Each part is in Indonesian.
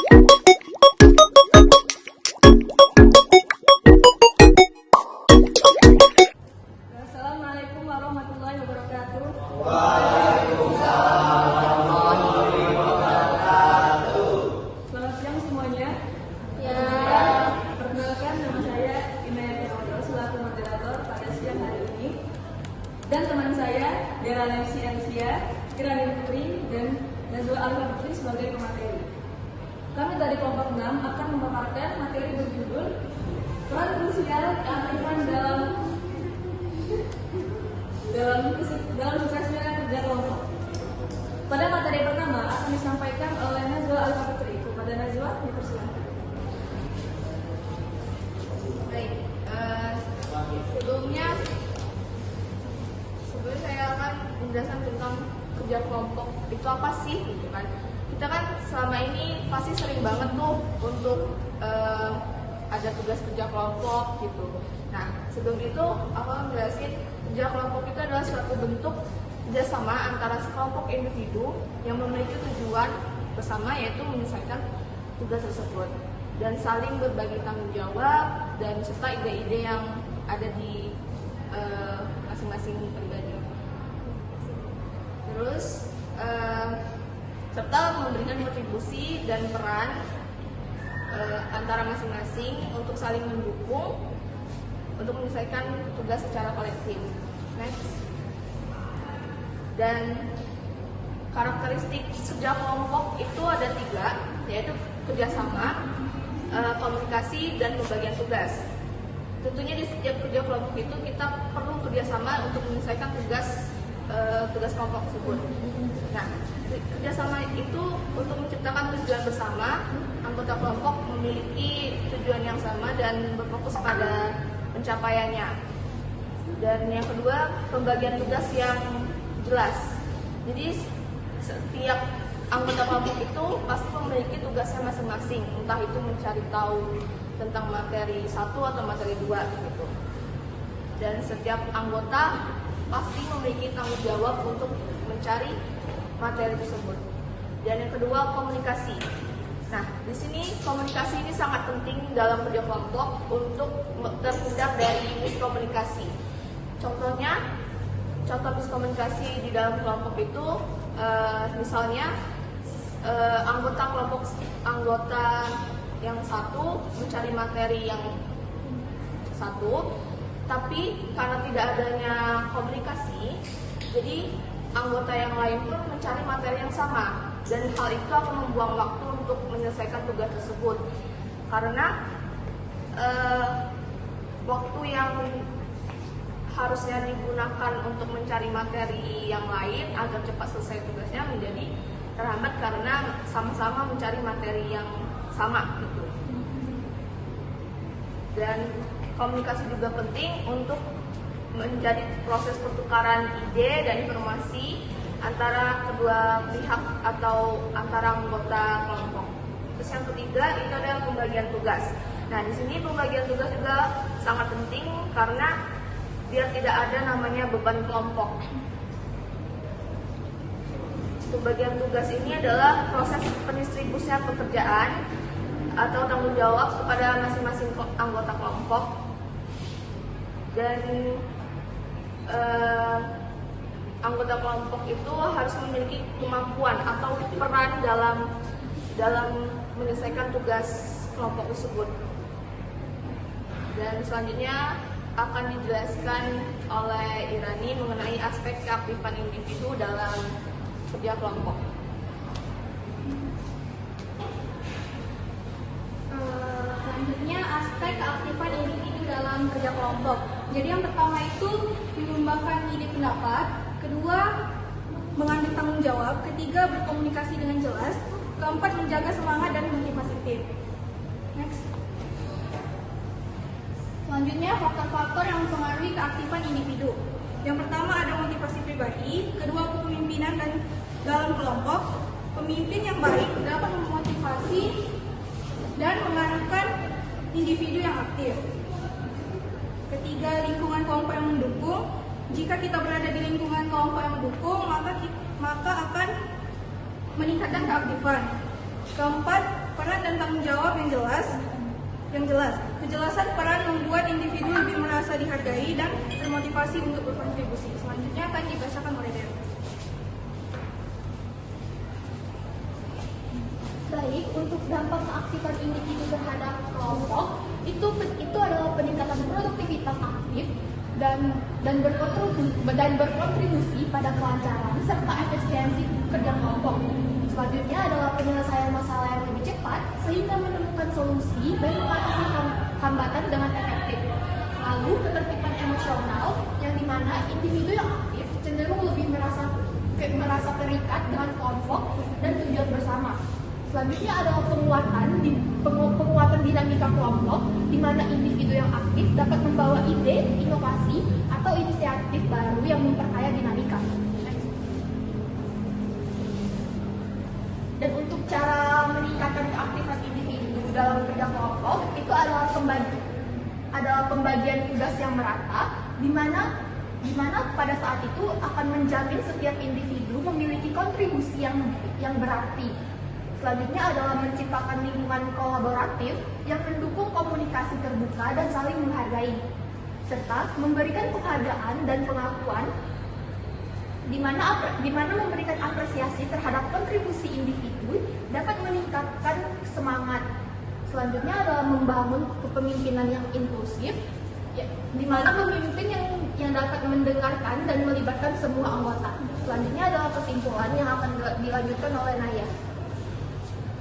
Assalamualaikum warahmatullahi wabarakatuh. Selamat siang semuanya. Ya, Perkenalkan, nama saya Inaya Ronaldo selaku moderator pada siang hari ini. Dan teman saya Dela Nancy Amsia, Kirani Putri, dan Nazwa Alfa Putri sebagai pemateri. Kami dari kelompok 6 akan memaparkan materi berjudul peran krusial kearifan dalam suksesnya kerja kelompok. Pada materi pertama akan disampaikan oleh Nazwa Alfa Putri. Kepada Nazwa, dipersilakan. baik. Sebelumnya saya akan menjelaskan tentang kerja kelompok itu apa sih, gitu kan? Kita kan selama ini pasti sering banget tuh untuk ada tugas kerja kelompok gitu. Nah, sebelum itu aku akan jelasin kerja kelompok itu adalah suatu bentuk kerjasama antara sekelompok individu yang memiliki tujuan bersama, yaitu menyelesaikan tugas tersebut dan saling berbagi tanggung jawab dan serta ide-ide yang ada di masing-masing pribadi. Terus serta memberikan kontribusi dan peran antara masing-masing untuk saling mendukung untuk menyelesaikan tugas secara kolektif. Next. Dan karakteristik kerja kelompok itu ada 3, yaitu kerjasama, komunikasi, dan pembagian tugas. Tentunya di setiap kerja kelompok itu kita perlu kerjasama untuk menyelesaikan tugas kelompok tersebut. Nah, kerjasama itu untuk menciptakan tujuan bersama. Anggota kelompok memiliki tujuan yang sama dan berfokus pada pencapaiannya. Dan yang kedua, pembagian tugas yang jelas. Jadi setiap anggota kelompok itu pasti memiliki tugasnya masing-masing, entah itu mencari tahu tentang materi 1 atau materi 2 gitu. Dan setiap anggota pasti memiliki tanggung jawab untuk mencari materi tersebut. Dan yang kedua, komunikasi. Nah, di sini komunikasi ini sangat penting dalam kerja kelompok untuk terhindar dari miskomunikasi. Contoh miskomunikasi di dalam kelompok itu misalnya anggota yang satu mencari materi yang satu, tapi karena tidak adanya komunikasi, jadi anggota yang lain pun mencari materi yang sama, dan hal itu akan membuang waktu untuk menyelesaikan tugas tersebut. Karena waktu yang harusnya digunakan untuk mencari materi yang lain agar cepat selesai tugasnya menjadi terhambat karena sama-sama mencari materi yang sama gitu. Dan komunikasi juga penting untuk menjadi proses pertukaran ide dan informasi antara kedua pihak atau antara anggota kelompok. Terus yang ketiga itu adalah pembagian tugas. Nah, di sini pembagian tugas juga sangat penting karena biar tidak ada namanya beban kelompok. Pembagian tugas ini adalah proses pendistribusian pekerjaan atau tanggung jawab kepada masing-masing anggota kelompok. Dan anggota kelompok itu harus memiliki kemampuan atau peran dalam menyelesaikan tugas kelompok tersebut. Dan selanjutnya akan dijelaskan oleh Irani mengenai aspek keaktifan individu dalam kerja kelompok. Selanjutnya aspek keaktifan individu dalam kerja kelompok. Jadi yang pertama itu menyumbangkan ide pendapat, kedua mengambil tanggung jawab, ketiga berkomunikasi dengan jelas, keempat menjaga semangat dan motivasi tim. Next. Selanjutnya faktor-faktor yang mempengaruhi keaktifan individu. Yang pertama ada motivasi pribadi, kedua kepemimpinan dan dalam kelompok. Pemimpin yang baik dapat memotivasi dan mengarahkan individu yang aktif. Ketiga, lingkungan kelompok yang mendukung. Jika kita berada di lingkungan kelompok yang mendukung, maka akan meningkatkan keaktifan. Keempat, peran dan tanggung jawab yang jelas. Kejelasan peran membuat individu lebih merasa dihargai dan termotivasi untuk berkontribusi. Selanjutnya akan dibacakan oleh Dewi. Baik, untuk dampak keaktifan individu terhadap kelompok itu adalah peningkatan produktivitas aktif dan berkontribusi pada kelancaran serta efisiensi kerja kelompok. Selanjutnya adalah penyelesaian masalah yang lebih cepat sehingga menemukan solusi dan mengatasi hambatan dengan efektif. Lalu ketertiban emosional yang dimana individu yang aktif cenderung lebih merasa terikat dengan kelompok dan tujuan bersama. Selanjutnya adalah penguatan dinamika kelompok, di mana individu yang aktif dapat membawa ide, inovasi, atau inisiatif baru yang memperkaya dinamika. Dan untuk cara meningkatkan keaktifan individu dalam kerja kelompok itu adalah pembagian tugas yang merata, di mana pada saat itu akan menjamin setiap individu memiliki kontribusi yang berarti. Selanjutnya adalah menciptakan lingkungan kolaboratif yang mendukung komunikasi terbuka dan saling menghargai, serta memberikan penghargaan dan pengakuan di mana memberikan apresiasi terhadap kontribusi individu dapat meningkatkan semangat. Selanjutnya adalah membangun kepemimpinan yang inklusif, di mana pemimpin yang dapat mendengarkan dan melibatkan semua anggota. Selanjutnya adalah kesimpulan yang akan dilanjutkan oleh Naya.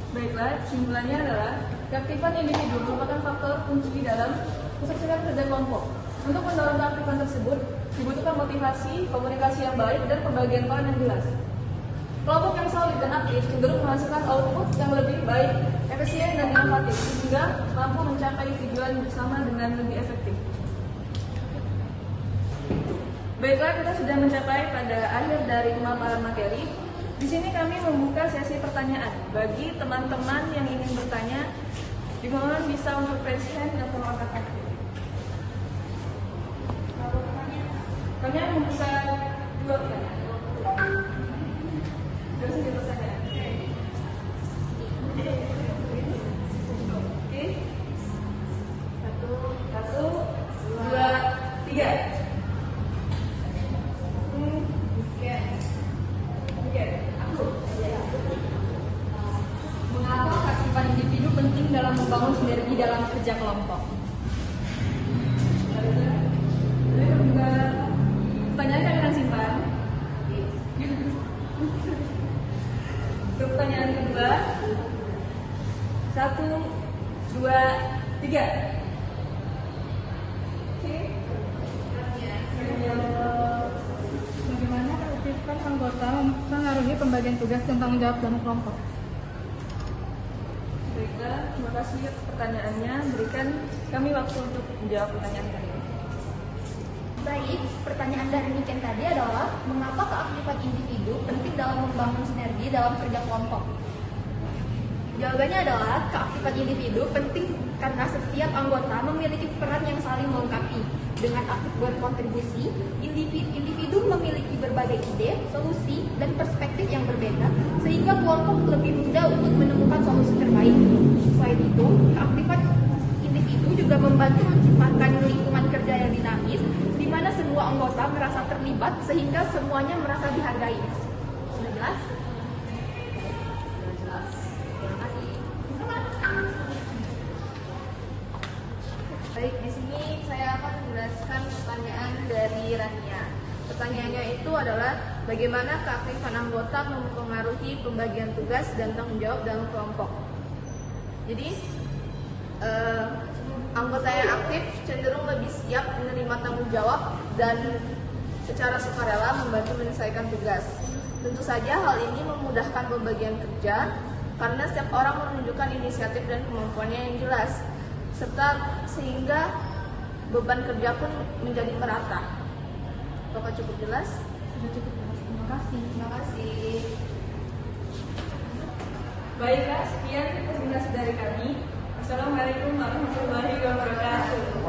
Baiklah, kesimpulannya adalah keaktifan individu merupakan faktor kunci dalam kesuksesan kerja kelompok. Untuk mendorong keaktifan tersebut, dibutuhkan motivasi, komunikasi yang baik, dan pembagian peran yang jelas. Kelompok yang solid dan aktif cenderung menghasilkan output yang lebih baik, efisien, dan inovatif, sehingga mampu mencapai tujuan bersama dengan lebih efektif. Baiklah, kita sudah mencapai pada akhir dari pemaparan materi. Di sini kami membuka sesi pertanyaan. Bagi teman-teman yang ingin bertanya, dimohon bisa untuk raise hand atau angkat tangan. Kami membuka 2 pertanyaan. Terus pertanyaan. Oke. 1, 2, 3. Mengapa keaktifan individu penting dalam membangun sinergi dalam kerja kelompok? Pertanyaan kami akan simpan. Pertanyaan kedua. 1, 2, 3. Bagaimana keaktifan anggota mempengaruhi pembagian tugas dan tanggung jawab dalam kelompok? Baiklah, terima kasih pertanyaannya. Berikan kami waktu untuk menjawab pertanyaan kali ini. Baik, pertanyaan dari Niken tadi adalah mengapa keaktifan individu penting dalam membangun sinergi dalam kerja kelompok? Jawabannya adalah keaktifan individu penting karena setiap anggota memiliki peran yang saling melengkapi. Dengan aktif berkontribusi, individu memiliki berbagai ide, solusi, dan perspektif yang berbeda, sehingga kelompok lebih mudah untuk menemukan solusi terbaik. Selain itu, keaktifan individu juga membantu menciptakan lingkungan kerja yang dinamis, di mana semua anggota merasa terlibat sehingga semuanya merasa dihargai. Sudah jelas? Baik, di sini saya akan menjelaskan pertanyaan dari Rania. Pertanyaannya itu adalah bagaimana keaktifan anggota mempengaruhi pembagian tugas dan tanggung jawab dalam kelompok. Jadi, anggota yang aktif cenderung lebih siap menerima tanggung jawab dan secara sukarela membantu menyelesaikan tugas. Tentu saja hal ini memudahkan pembagian kerja karena setiap orang menunjukkan inisiatif dan kemampuannya yang jelas, serta sehingga beban kerja pun menjadi merata. Apakah cukup jelas? Sudah cukup jelas. Terima kasih. Terima kasih. Baiklah, sekian presentasi dari kami. Assalamualaikum warahmatullahi wabarakatuh.